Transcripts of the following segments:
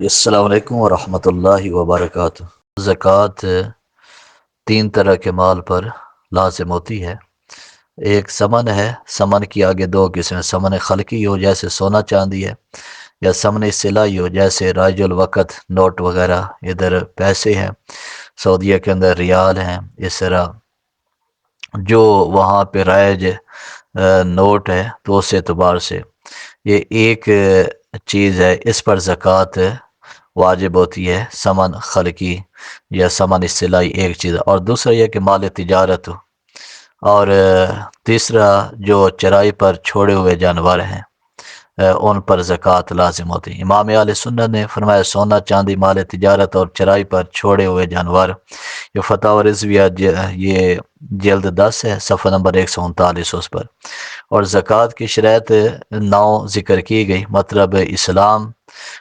السلام علیکم ورحمۃ اللہ وبرکاتہ۔ زکوٰۃ تین طرح کے مال پر لازم ہوتی ہے۔ ایک سمن ہے، سمن کی آگے دو قسمیں، سمن خلقی ہو جیسے سونا چاندی ہے، یا سمن اصطلاحی ہو جیسے رائج الوقت نوٹ وغیرہ، ادھر پیسے ہیں، سعودیہ کے اندر ریال ہیں، اس طرح جو وہاں پہ رائج نوٹ ہے تو اس اعتبار سے یہ ایک چیز ہے، اس پر زکوٰۃ واجب ہوتی ہے، سمن خلقی یا سمن اصطلاحی ایک چیز، اور دوسرا یہ کہ مال تجارت ہو، اور تیسرا جو چرائی پر چھوڑے ہوئے جانور ہیں ان پر زکوٰۃ لازم ہوتی ہے۔ امام اہل سنت نے فرمایا سونا چاندی مال تجارت اور چرائی پر چھوڑے ہوئے جانور، یہ فتح رضویہ یہ جلد 10 ہے، صفحہ نمبر 139 اس پر۔ اور زکوٰۃ کی شرائط 9 ذکر کی گئی، مطلب اسلام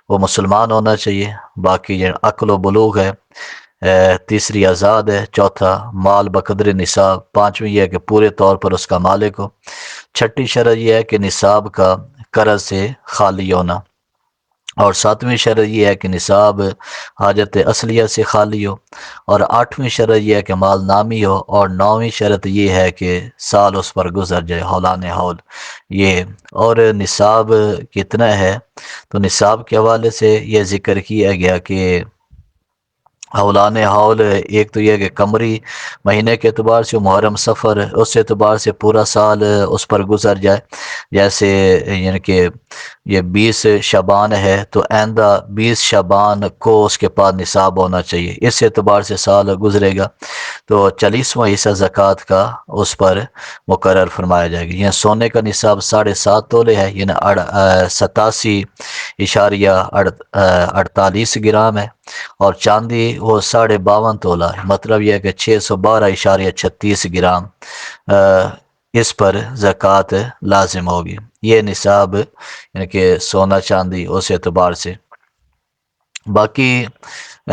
وہ مسلمان ہونا چاہیے، باقی یہ عقل و بلوغ ہے، تیسری آزاد ہے، چوتھا مال بقدر نصاب، پانچویں یہ ہے کہ پورے طور پر اس کا مالک ہو، چھٹی شرط یہ ہے کہ نصاب کا قرض سے خالی ہونا، اور ساتویں شرط یہ ہے کہ نصاب حاجت اصلیہ سے خالی ہو، اور آٹھویں شرط یہ ہے کہ مال نامی ہو، اور نویں شرط یہ ہے کہ سال اس پر گزر جائے، ہولان حول یہ۔ اور نصاب کتنا ہے تو نصاب کے حوالے سے یہ ذکر کیا گیا کہ ہولان حول ایک تو یہ کہ قمری مہینے کے اعتبار سے محرم سفر اس اعتبار سے پورا سال اس پر گزر جائے، جیسے یعنی کہ یہ 20 شعبان ہے تو آئندہ 20 شعبان کو اس کے پاس نصاب ہونا چاہیے، اس اعتبار سے سال گزرے گا تو 40واں حصہ زکوٰۃ کا اس پر مقرر فرمایا جائے گا۔ یہ سونے کا نصاب 7.5 تولے ہے، یعنی 87.48 گرام ہے، اور چاندی وہ 52.5 تولہ ہے، مطلب یہ ہے کہ 612.36 گرام اس پر زکوٰۃ لازم ہوگی۔ یہ نصاب یعنی کہ سونا چاندی اس اعتبار سے، باقی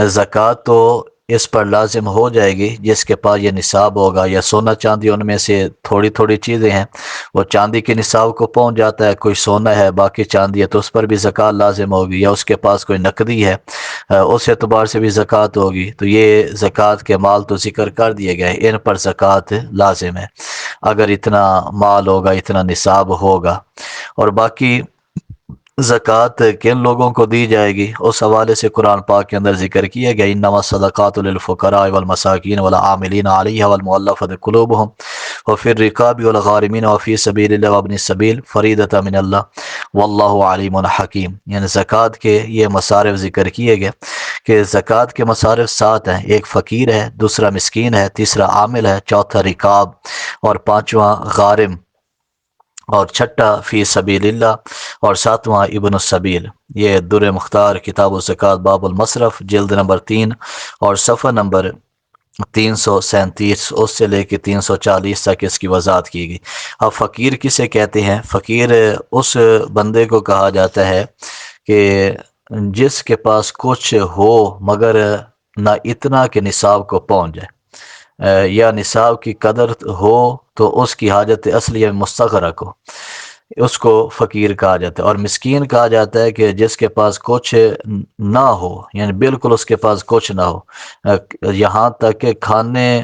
زکوٰۃ تو اس پر لازم ہو جائے گی جس کے پاس یہ نصاب ہوگا، یا سونا چاندی ان میں سے تھوڑی تھوڑی چیزیں ہیں، وہ چاندی کے نصاب کو پہنچ جاتا ہے، کوئی سونا ہے باقی چاندی ہے تو اس پر بھی زکوٰۃ لازم ہوگی، یا اس کے پاس کوئی نقدی ہے اس اعتبار سے بھی زکوٰۃ ہوگی، تو یہ زکوٰۃ کے مال تو ذکر کر دیے گئے، ان پر زکوٰۃ لازم ہے اگر اتنا مال ہوگا، اتنا نصاب ہوگا۔ اور باقی زکوٰۃ کن لوگوں کو دی جائے گی اس حوالے سے قرآن پاک کے اندر ذکر کیا گیا، انما الصدقات للفقراء والمساکین والعاملین علیہا والمؤلفۃ قلوبہم وفی الرقاب والغارمین وفی سبیل اللہ وابن السبیل فریضۃ من اللہ واللہ علیم حکیم۔ یعنی زکوٰۃ کے یہ مصارف ذکر کیے گئے کہ زکوٰۃ کے مصارف 7 ہیں، ایک فقیر ہے، دوسرا مسکین ہے، تیسرا عامل ہے، چوتھا رقاب، اور پانچواں غارم، اور چھٹا فی سبیل اللہ، اور ساتواں ابن السبیل۔ یہ در مختار کتاب الزکوٰۃ باب المصرف جلد نمبر 3 اور صفحہ نمبر 337 اس سے لے کے 340 تک اس کی وضاحت کی گئی۔ اب فقیر کسے کہتے ہیں؟ فقیر اس بندے کو کہا جاتا ہے کہ جس کے پاس کچھ ہو مگر نہ اتنا کہ نصاب کو پہنچ جائے، یا نصاب کی قدر ہو تو اس کی حاجت اصلیہ مستغرق ہو، اس کو فقیر کہا جاتا ہے۔ اور مسکین کہا جاتا ہے کہ جس کے پاس کچھ نہ ہو، یعنی بالکل اس کے پاس کچھ نہ ہو، یہاں تک کہ کھانے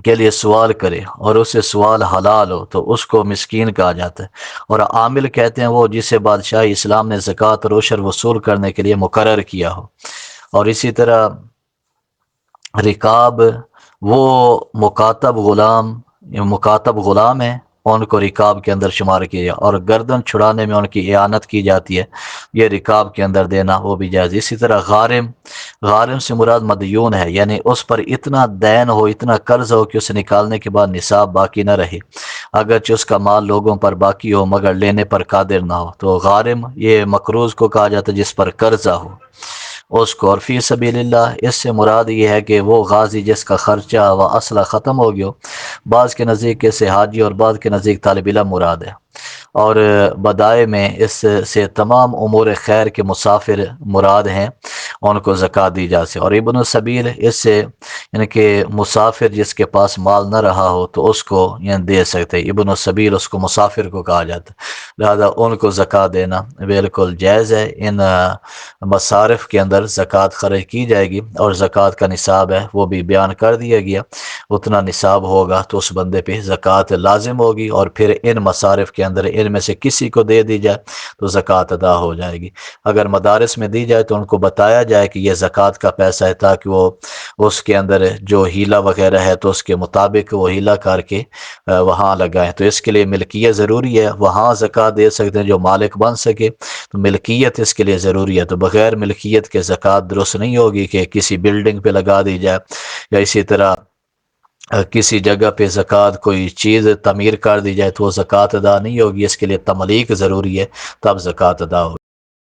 کے لیے سوال کرے اور اسے سوال حلال ہو تو اس کو مسکین کہا جاتا ہے۔ اور عامل کہتے ہیں وہ جسے بادشاہ اسلام نے زکوٰۃ اور عشر وصول کرنے کے لیے مقرر کیا ہو۔ اور اسی طرح رقاب وہ مکاتب غلام ہیں، ان کو رقاب کے اندر شمار کیا جائے، اور گردن چھڑانے میں ان کی اعانت کی جاتی ہے، یہ رقاب کے اندر دینا وہ بھی جائز۔ اسی طرح غارم سے مراد مدیون ہے، یعنی اس پر اتنا دین ہو، اتنا قرض ہو کہ اسے نکالنے کے بعد نصاب باقی نہ رہے، اگرچہ اس کا مال لوگوں پر باقی ہو مگر لینے پر قادر نہ ہو، تو غارم یہ مقروض کو کہا جاتا ہے جس پر قرضہ ہو اس کو۔ اور فی سبیل اللہ اس سے مراد یہ ہے کہ وہ غازی جس کا خرچہ و اسلحہ ختم ہو گیا، بعض کے نزدیک سے حاجی اور بعض کے نزدیک طالب علم مراد ہے۔ اور بدائے میں اس سے تمام امور خیر کے مسافر مراد ہیں، ان کو زکوٰۃ دی جا سکے۔ اور ابن السبیل اس سے یعنی کہ مسافر جس کے پاس مال نہ رہا ہو تو اس کو یعنی دے سکتے، ابن السبیل اس کو مسافر کو کہا جاتا ہے، لہذا ان کو زکوٰۃ دینا بالکل جائز ہے۔ ان مصارف کے اندر زکوٰۃ خرچ کی جائے گی، اور زکوٰۃ کا نصاب ہے وہ بھی بیان کر دیا گیا، اتنا نصاب ہوگا تو اس بندے پہ زکوٰۃ لازم ہوگی، اور پھر ان مصارف کے اندر ان میں سے کسی کو دے دی جائے تو زکوٰۃ ادا ہو جائے گی۔ اگر مدارس میں دی جائے تو ان کو بتایا جائے کہ یہ زکوٰۃ کا پیسہ ہے، تاکہ وہ اس کے اندر جو ہیلا وغیرہ ہے تو اس کے مطابق وہ ہیلا کر کے وہاں لگائیں۔ تو اس کے لیے ملکیت ضروری ہے، وہاں زکوٰۃ دے سکتے ہیں جو مالک بن سکے، تو ملکیت اس کے لیے ضروری ہے۔ تو بغیر ملکیت کے زکوٰۃ درست نہیں ہوگی کہ کسی بلڈنگ پہ لگا دی جائے، یا اسی طرح کسی جگہ پہ زکوٰۃ کوئی چیز تعمیر کر دی جائے تو وہ زکوٰۃ ادا نہیں ہوگی، اس کے لیے تملیک ضروری ہے، تب زکوٰۃ ادا ہوگی۔